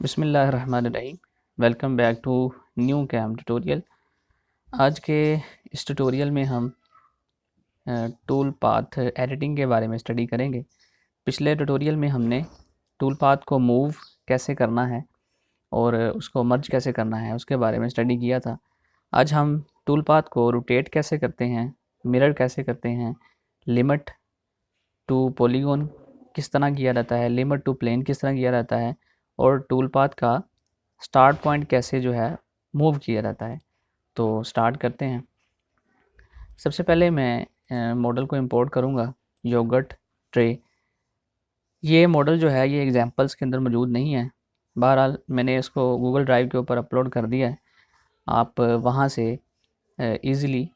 बिस्मिल्लाहिर्रहमानिर्रहीम। Welcome back to new cam tutorial. आज के इस ट्यूटोरियल में हम टूल पाथ एडिटिंग के बारे में स्टडी करेंगे। पिछले ट्यूटोरियल में हमने टूल पाथ को मूव कैसे करना है और उसको मर्ज कैसे करना है उसके बारे में स्टडी किया था। आज हम टूल पाथ को रोटेट कैसे करते हैं, मिरर कैसे करते हैं, लिमिट टू पॉलीगॉन किस तरह किया जाता है, लिमिट टू प्लेन किस तरह किया जाता है और टूल पाथ का स्टार्ट पॉइंट कैसे जो है मूव किया जाता है। तो स्टार्ट करते हैं। सबसे पहले मैं मॉडल को इंपोर्ट करूँगा, योगर्ट ट्रे। ये मॉडल जो है ये एग्जांपल्स के अंदर मौजूद नहीं है। बहरहाल मैंने इसको गूगल ड्राइव के ऊपर अपलोड कर दिया है। आप वहाँ से ईज़िली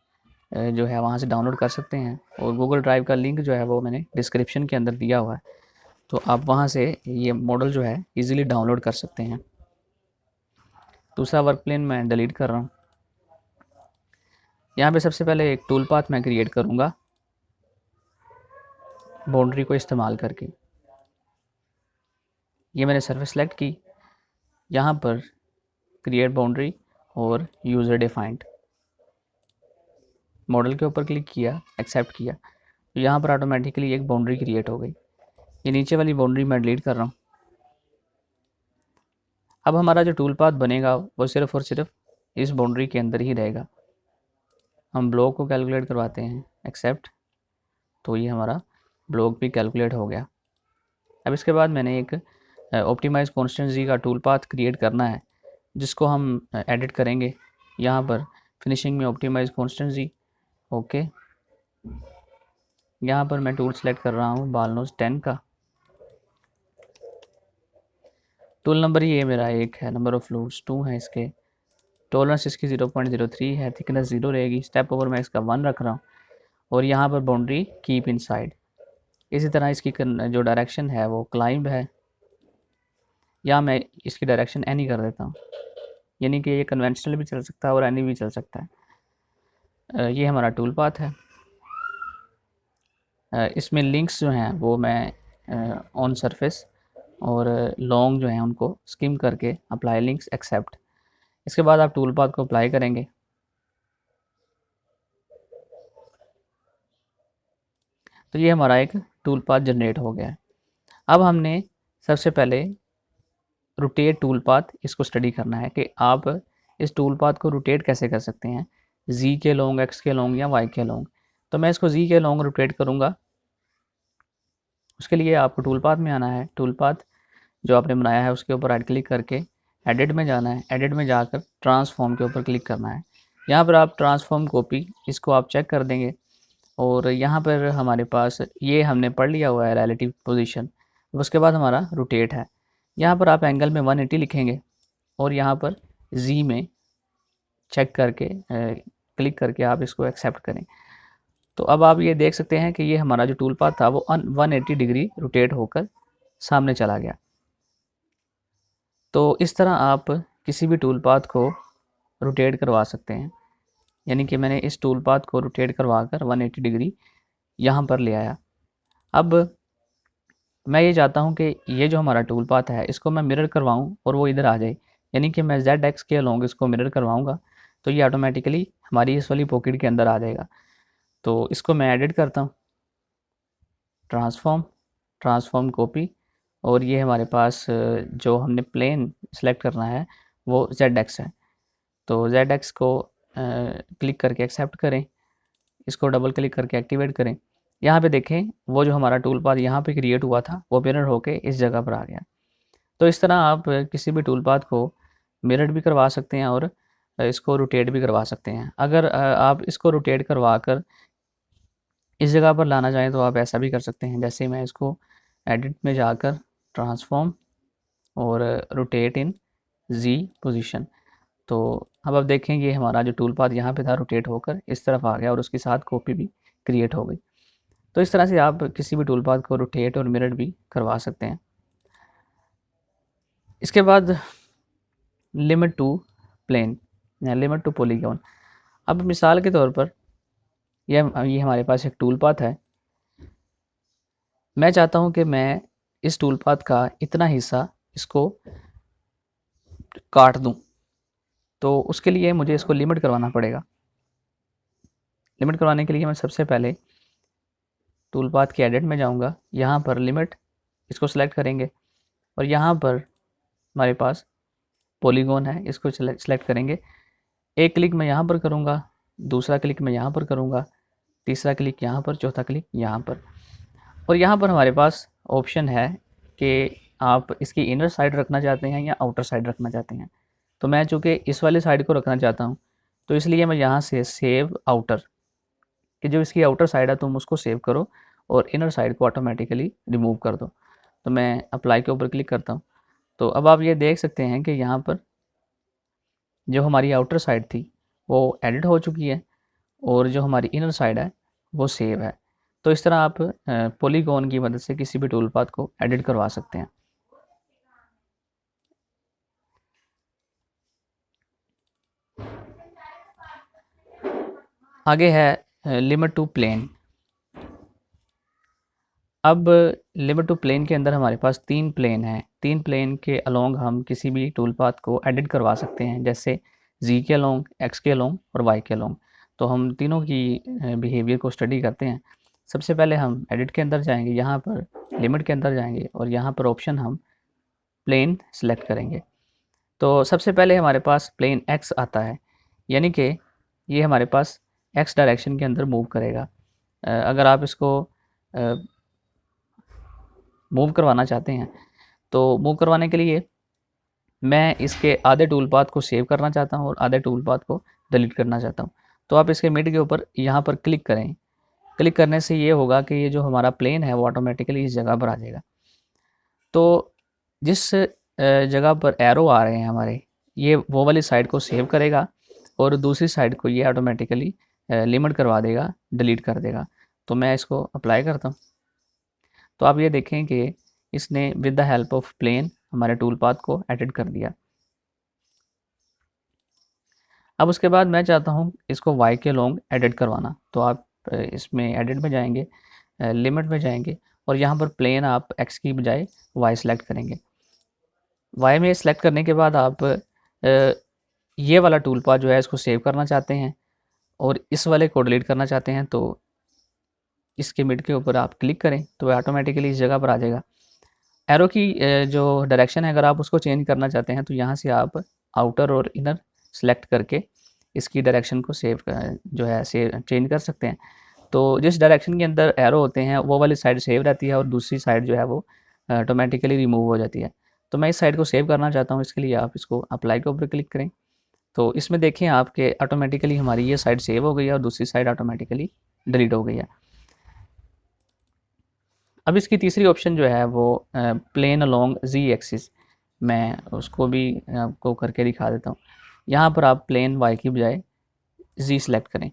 जो है वहाँ से डाउनलोड कर सकते हैं और गूगल ड्राइव का लिंक जो है वो मैंने डिस्क्रिप्शन के अंदर दिया हुआ है। तो आप वहाँ से ये मॉडल जो है ईज़िली डाउनलोड कर सकते हैं। दूसरा वर्क प्लेन मैं डिलीट कर रहा हूँ। यहाँ पे सबसे पहले एक टूल पाथ मैं क्रिएट करूँगा बाउंड्री को इस्तेमाल करके। ये मैंने सर्फेस सेलेक्ट की, यहाँ पर क्रिएट बाउंड्री और यूज़र डिफाइंड मॉडल के ऊपर क्लिक किया, एक्सेप्ट किया, तो यहाँ पर ऑटोमेटिकली एक बाउंड्री क्रिएट हो गई। ये नीचे वाली बाउंड्री मैं डिलीट कर रहा हूँ। अब हमारा जो टूल पाथ बनेगा वो सिर्फ और सिर्फ इस बाउंड्री के अंदर ही रहेगा। हम ब्लॉक को कैलकुलेट करवाते हैं, एक्सेप्ट, तो ये हमारा ब्लॉक भी कैलकुलेट हो गया। अब इसके बाद मैंने एक ऑप्टिमाइज कॉन्स्टेंट जी का टूल पाथ क्रिएट करना है जिसको हम एडिट करेंगे। यहाँ पर फिनिशिंग में ऑप्टिमाइज कॉन्स्टेंट जी, ओके। यहाँ पर मैं टूल सेलेक्ट कर रहा हूँ बाल नोज 10 का। टूल नंबर ये मेरा 1 है, नंबर ऑफ फ्लूट्स 2 है, इसके टॉलरेंस इसकी 0.03 है, थिकनेस 0 रहेगी, स्टेप ओवर मैं इसका 1 रख रहा हूँ और यहाँ पर बाउंड्री कीप इनसाइड। इसी तरह इसकी जो डायरेक्शन है वो क्लाइंब है, या मैं इसकी डायरेक्शन एनी कर देता हूँ, यानी कि ये कन्वेंशनल भी चल सकता है और एनी भी चल सकता है। ये हमारा टूल पाथ है। इसमें लिंक्स जो हैं वो मैं ऑन सरफेस और लॉन्ग जो हैं उनको स्किम करके अप्लाई लिंक्स, एक्सेप्ट। इसके बाद आप टूल पाथ को अप्लाई करेंगे। तो ये हमारा एक टूल पाथ जनरेट हो गया है। अब हमने सबसे पहले रोटेट टूल पाथ इसको स्टडी करना है कि आप इस टूल पाथ को रोटेट कैसे कर सकते हैं, जी के लॉन्ग, एक्स के लॉन्ग या वाई के लॉन्ग। तो मैं इसको जी के लॉन्ग रोटेट करूँगा। उसके लिए आपको टूल पाथ में आना है। टूल पाथ जो आपने बनाया है उसके ऊपर राइट क्लिक करके एडिट में जाना है। एडिट में जाकर ट्रांसफॉर्म के ऊपर क्लिक करना है। यहाँ पर आप ट्रांसफॉर्म कॉपी इसको आप चेक कर देंगे और यहाँ पर हमारे पास ये हमने पढ़ लिया हुआ है रिलेटिव पोजीशन। उसके बाद हमारा रोटेट है। यहाँ पर आप एंगल में 180 लिखेंगे और यहाँ पर जी में चेक करके क्लिक करके आप इसको एक्सेप्ट करें। तो अब आप ये देख सकते हैं कि ये हमारा जो टूल पाथ था वो 180 डिग्री रोटेट होकर सामने चला गया। तो इस तरह आप किसी भी टूल पाथ को रोटेट करवा सकते हैं, यानी कि मैंने इस टूल पाथ को रोटेट करवा कर 180 डिग्री यहाँ पर ले आया। अब मैं ये चाहता हूँ कि ये जो हमारा टूल पाथ है इसको मैं मिरर करवाऊँ और वो इधर आ जाए, यानी कि मैं जेड एक्स के अलोंग इसको मिरर करवाऊँगा तो ये ऑटोमेटिकली हमारी इस वाली पॉकेट के अंदर आ जाएगा। तो इसको मैं एडिट करता हूँ, ट्रांसफॉर्म कॉपी, और ये हमारे पास जो हमने प्लेन सेलेक्ट करना है वो जेड एक्स है। तो जेड एक्स को क्लिक करके एक्सेप्ट करें, इसको डबल क्लिक करके एक्टिवेट करें। यहाँ पे देखें वो जो हमारा टूल पाथ यहाँ पे क्रिएट हुआ था वो मिरर होके इस जगह पर आ गया। तो इस तरह आप किसी भी टूल पाथ को मिरर भी करवा सकते हैं और इसको रोटेट भी करवा सकते हैं। अगर आप इसको रोटेट करवा कर इस जगह पर लाना चाहें तो आप ऐसा भी कर सकते हैं। जैसे मैं इसको एडिट में जाकर ट्रांसफॉर्म और रोटेट इन जी पोजीशन, तो अब आप देखें ये हमारा जो टूल पाथ यहाँ पे था रोटेट होकर इस तरफ आ गया और उसके साथ कॉपी भी क्रिएट हो गई। तो इस तरह से आप किसी भी टूल पाथ को रोटेट और मिरर भी करवा सकते हैं। इसके बाद लिमिट टू प्लेन या लिमिट टू पॉलीगॉन। अब मिसाल के तौर पर ये हमारे पास एक टूल पाथ है। मैं चाहता हूँ कि मैं इस टूल पाथ का इतना हिस्सा इसको काट दूं, तो उसके लिए मुझे इसको लिमिट करवाना पड़ेगा। लिमिट करवाने के लिए मैं सबसे पहले टूल पाथ के एडिट में जाऊंगा, यहाँ पर लिमिट इसको सिलेक्ट करेंगे और यहाँ पर हमारे पास पॉलीगॉन है, इसको सिलेक्ट करेंगे। एक क्लिक मैं यहाँ पर करूँगा, दूसरा क्लिक मैं यहाँ पर करूँगा, तीसरा क्लिक यहाँ पर, चौथा क्लिक यहाँ पर। और यहाँ पर हमारे पास ऑप्शन है कि आप इसकी इनर साइड रखना चाहते हैं या आउटर साइड रखना चाहते हैं। तो मैं चूँकि इस वाले साइड को रखना चाहता हूँ, तो इसलिए मैं यहाँ से सेव आउटर, कि जो इसकी आउटर साइड है तुम उसको सेव करो और इनर साइड को ऑटोमेटिकली रिमूव कर दो। तो मैं अप्लाई के ऊपर क्लिक करता हूँ। तो अब आप ये देख सकते हैं कि यहाँ पर जो हमारी आउटर साइड थी वो एडिट हो चुकी है और जो हमारी इनर साइड है वो सेव है। तो इस तरह आप पॉलीगॉन की मदद से किसी भी टूल पाथ को एडिट करवा सकते हैं। आगे है लिमिट टू प्लेन। अब लिमिट टू प्लेन के अंदर हमारे पास 3 प्लेन हैं। 3 प्लेन के अलोंग हम किसी भी टूल पाथ को एडिट करवा सकते हैं, जैसे जी के अलोंग, एक्स के अलोंग और वाई के अलोंग। तो हम तीनों की बिहेवियर को स्टडी करते हैं। सबसे पहले हम एडिट के अंदर जाएंगे, यहाँ पर लिमिट के अंदर जाएंगे और यहाँ पर ऑप्शन हम प्लेन सेलेक्ट करेंगे। तो सबसे पहले हमारे पास प्लेन एक्स आता है, यानी कि ये हमारे पास एक्स डायरेक्शन के अंदर मूव करेगा। अगर आप इसको मूव करवाना चाहते हैं तो मूव करवाने के लिए मैं इसके आधे टूल पाथ को सेव करना चाहता हूँ और आधे टूल पाथ को डिलीट करना चाहता हूँ। तो आप इसके मिड के ऊपर यहाँ पर क्लिक करें। क्लिक करने से ये होगा कि ये जो हमारा प्लेन है वो ऑटोमेटिकली इस जगह पर आ जाएगा। तो जिस जगह पर एरो आ रहे हैं हमारे, ये वो वाली साइड को सेव करेगा और दूसरी साइड को ये ऑटोमेटिकली लिमिट करवा देगा, डिलीट कर देगा। तो मैं इसको अप्लाई करता हूँ। तो आप ये देखें कि इसने with the help of plane हमारे टूल पाथ को एडिट कर दिया। अब उसके बाद मैं चाहता हूँ इसको वाई के लॉन्ग एडिट करवाना। तो आप इसमें एडिट में जाएंगे, लिमिट में जाएंगे और यहाँ पर प्लेन आप एक्स की बजाय वाई सेलेक्ट करेंगे। वाई में सेलेक्ट करने के बाद आप ये वाला टूल पाथ जो है इसको सेव करना चाहते हैं और इस वाले को डिलीट करना चाहते हैं, तो इसके मिड के ऊपर आप क्लिक करें तो वह ऑटोमेटिकली इस जगह पर आ जाएगा। एरो की जो डायरेक्शन है अगर आप उसको चेंज करना चाहते हैं तो यहाँ से आप आउटर और इनर सेलेक्ट करके इसकी डायरेक्शन को सेव जो है चेंज कर सकते हैं। तो जिस डायरेक्शन के अंदर एरो होते हैं वो वाली साइड सेव रहती है और दूसरी साइड जो है वो ऑटोमेटिकली रिमूव हो जाती है। तो मैं इस साइड को सेव करना चाहता हूँ, इसके लिए आप इसको अप्लाई के ऊपर क्लिक करें। तो इसमें देखें आपके ऑटोमेटिकली हमारी ये साइड सेव हो गई है और दूसरी साइड ऑटोमेटिकली डिलीट हो गई है। अब इसकी तीसरी ऑप्शन जो है वो प्लेन अलोंग जी एक्सिस, मैं उसको भी आपको करके दिखा देता हूँ। यहाँ पर आप प्लेन वाई की बजाय जी सेलेक्ट करें।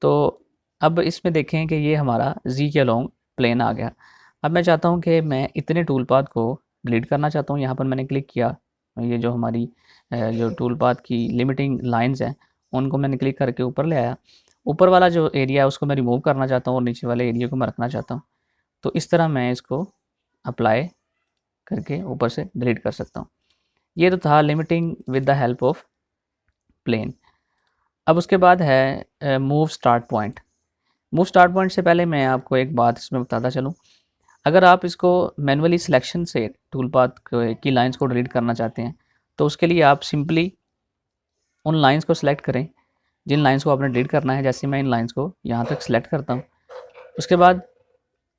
तो अब इसमें देखें कि ये हमारा जी के अलोंग प्लेन आ गया। अब मैं चाहता हूँ कि मैं इतने टूल पाथ को डिलीट करना चाहता हूँ। यहाँ पर मैंने क्लिक किया, ये जो हमारी जो टूल पाथ की लिमिटिंग लाइंस हैं उनको मैंने क्लिक करके ऊपर ले आया। ऊपर वाला जो एरिया है उसको मैं रिमूव करना चाहता हूँ और नीचे वाले एरिया को मैं रखना चाहता हूँ। तो इस तरह मैं इसको अप्लाई करके ऊपर से डिलीट कर सकता हूँ। ये तो था limiting with the help of plane. अब उसके बाद है move start point. Move start point से पहले मैं आपको एक बात इसमें बताता चलूँ। अगर आप इसको मैनुअली सिलेक्शन से टूल पाथ की लाइंस को डिलीट करना चाहते हैं तो उसके लिए आप सिंपली उन लाइंस को सिलेक्ट करें जिन लाइंस को आपने डिलीट करना है। जैसे मैं इन लाइंस को यहाँ तक सिलेक्ट करता हूँ, उसके बाद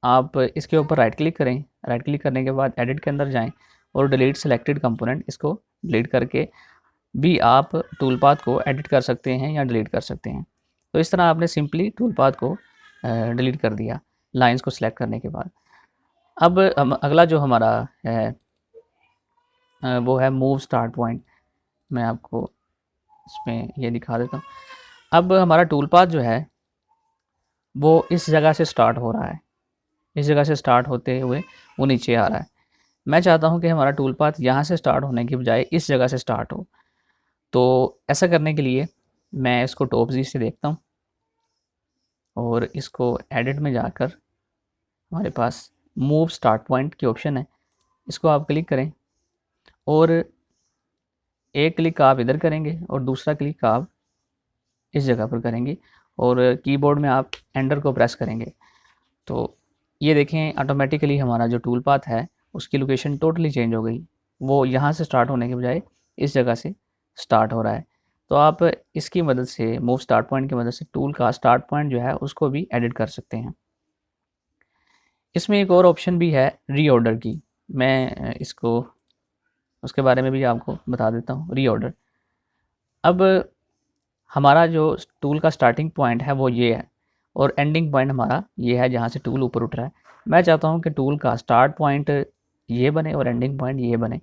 आप इसके ऊपर राइट क्लिक करें। राइट क्लिक करने के बाद एडिट के अंदर जाएं और डिलीट सेलेक्टेड कंपोनेंट, इसको डिलीट करके भी आप टूल पाथ को एडिट कर सकते हैं या डिलीट कर सकते हैं। तो इस तरह आपने सिंपली टूल पाथ को डिलीट कर दिया लाइंस को सिलेक्ट करने के बाद। अब अगला जो हमारा है वो है मूव स्टार्ट पॉइंट। मैं आपको इसमें ये दिखा देता हूँ। अब हमारा टूल पाथ जो है वो इस जगह से स्टार्ट हो रहा है, इस जगह से स्टार्ट होते हुए वो नीचे आ रहा है। मैं चाहता हूँ कि हमारा टूल पाथ यहाँ से स्टार्ट होने की बजाय इस जगह से स्टार्ट हो। तो ऐसा करने के लिए मैं इसको टॉप जी से देखता हूँ और इसको एडिट में जाकर हमारे पास मूव स्टार्ट पॉइंट की ऑप्शन है, इसको आप क्लिक करें और एक क्लिक आप इधर करेंगे और दूसरा क्लिक आप इस जगह पर करेंगे और कीबोर्ड में आप एंटर को प्रेस करेंगे। तो ये देखें ऑटोमेटिकली हमारा जो टूल पाथ है उसकी लोकेशन टोटली चेंज हो गई। वो यहाँ से स्टार्ट होने के बजाय इस जगह से स्टार्ट हो रहा है। तो आप इसकी मदद से मूव स्टार्ट पॉइंट की मदद से टूल का स्टार्ट पॉइंट जो है उसको भी एडिट कर सकते हैं। इसमें एक और ऑप्शन भी है रीऑर्डर की, मैं इसको उसके बारे में भी आपको बता देता हूँ। रीऑर्डर, अब हमारा जो टूल का स्टार्टिंग पॉइंट है वो ये है और एंडिंग पॉइंट हमारा ये है जहाँ से टूल ऊपर उठ रहा है। मैं चाहता हूँ कि टूल का स्टार्ट पॉइंट ये बने और एंडिंग पॉइंट ये बने,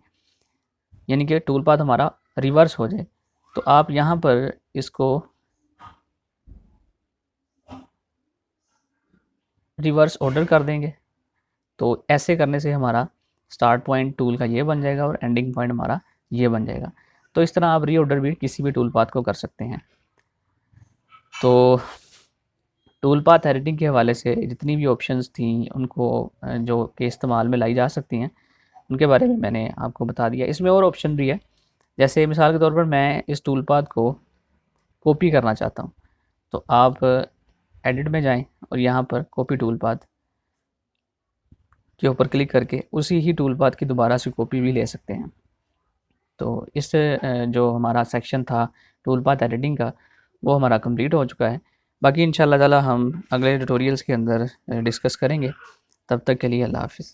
यानी कि टूल पाथ हमारा रिवर्स हो जाए। तो आप यहाँ पर इसको रिवर्स ऑर्डर कर देंगे। तो ऐसे करने से हमारा स्टार्ट पॉइंट टूल का ये बन जाएगा और एंडिंग पॉइंट हमारा ये बन जाएगा। तो इस तरह आप रीऑर्डर भी किसी भी टूल पाथ को कर सकते हैं। तो टूल पाथ एडिटिंग के हवाले से जितनी भी ऑप्शंस थी उनको जो कि इस्तेमाल में लाई जा सकती हैं उनके बारे में मैंने आपको बता दिया। इसमें और ऑप्शन भी है, जैसे मिसाल के तौर पर मैं इस टूल पाथ को कॉपी करना चाहता हूँ। तो आप एडिट में जाएं और यहाँ पर कॉपी टूल पाथ के ऊपर क्लिक करके उसी ही टूल पाथ की दोबारा से कॉपी भी ले सकते हैं। तो इस जो हमारा सेक्शन था टूल पाथ एडिटिंग का वो हमारा कंप्लीट हो चुका है। बाकी इंशाल्लाह ताला हम अगले ट्यूटोरियल्स के अंदर डिस्कस करेंगे। तब तक के लिए अल्लाह हाफ़िज़।